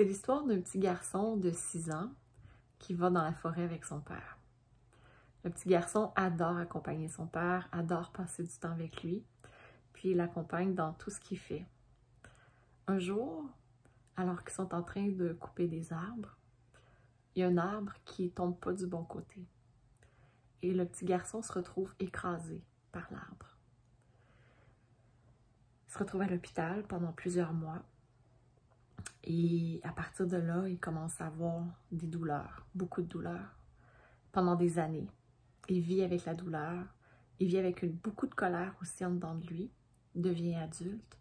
C'est l'histoire d'un petit garçon de 6 ans qui va dans la forêt avec son père. Le petit garçon adore accompagner son père, adore passer du temps avec lui, puis il l'accompagne dans tout ce qu'il fait. Un jour, alors qu'ils sont en train de couper des arbres, il y a un arbre qui tombe pas du bon côté. Et le petit garçon se retrouve écrasé par l'arbre. Il se retrouve à l'hôpital pendant plusieurs mois. Et à partir de là, il commence à avoir des douleurs, beaucoup de douleurs, pendant des années. Il vit avec la douleur, il vit avec beaucoup de colère aussi en dedans de lui, devient adulte,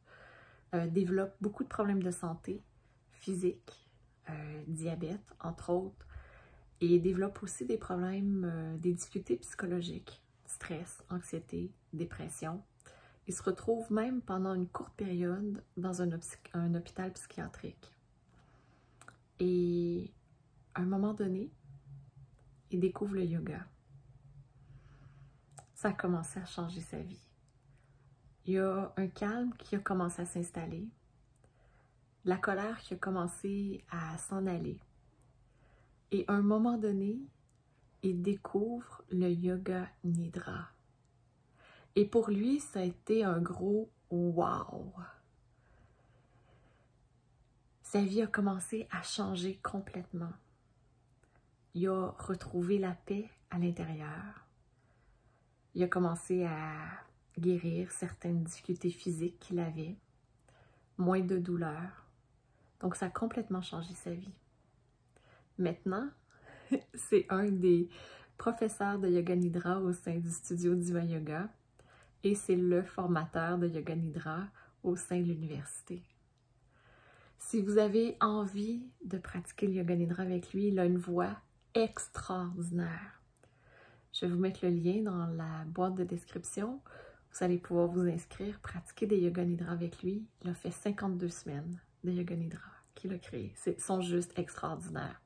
développe beaucoup de problèmes de santé physique, diabète entre autres, et développe aussi des problèmes, des difficultés psychologiques, stress, anxiété, dépression. Il se retrouve même pendant une courte période dans un hôpital psychiatrique. Et à un moment donné, il découvre le yoga. Ça a commencé à changer sa vie. Il y a un calme qui a commencé à s'installer, la colère qui a commencé à s'en aller. Et à un moment donné, il découvre le yoga nidra. Et pour lui, ça a été un gros « wow ». Sa vie a commencé à changer complètement. Il a retrouvé la paix à l'intérieur. Il a commencé à guérir certaines difficultés physiques qu'il avait, moins de douleur. Donc, ça a complètement changé sa vie. Maintenant, c'est un des professeurs de Yoga Nidra au sein du studio Diva Yoga et c'est le formateur de Yoga Nidra au sein de l'université. Si vous avez envie de pratiquer le Yoga Nidra avec lui, il a une voix extraordinaire. Je vais vous mettre le lien dans la boîte de description. Vous allez pouvoir vous inscrire, pratiquer des Yoga Nidra avec lui. Il a fait 52 semaines de Yoga Nidra qu'il a créé. Ils sont juste extraordinaires.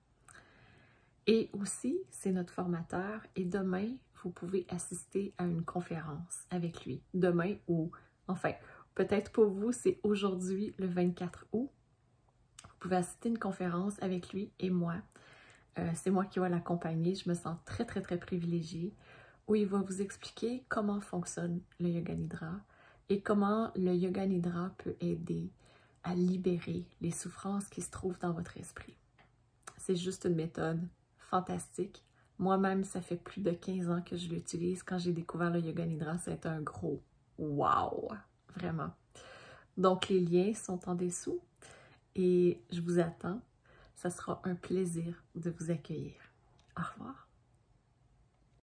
Et aussi, c'est notre formateur. Et demain, vous pouvez assister à une conférence avec lui. Demain ou, enfin, peut-être pour vous, c'est aujourd'hui, le 24 août. Vous pouvez assister à une conférence avec lui et moi. C'est moi qui vais l'accompagner. Je me sens très, très, très privilégiée. Où il va vous expliquer comment fonctionne le Yoga Nidra et comment le Yoga Nidra peut aider à libérer les souffrances qui se trouvent dans votre esprit. C'est juste une méthode fantastique. Moi-même, ça fait plus de 15 ans que je l'utilise. Quand j'ai découvert le Yoga Nidra, ça a été un gros wow! Vraiment. Donc, les liens sont en dessous et je vous attends. Ça sera un plaisir de vous accueillir. Au revoir.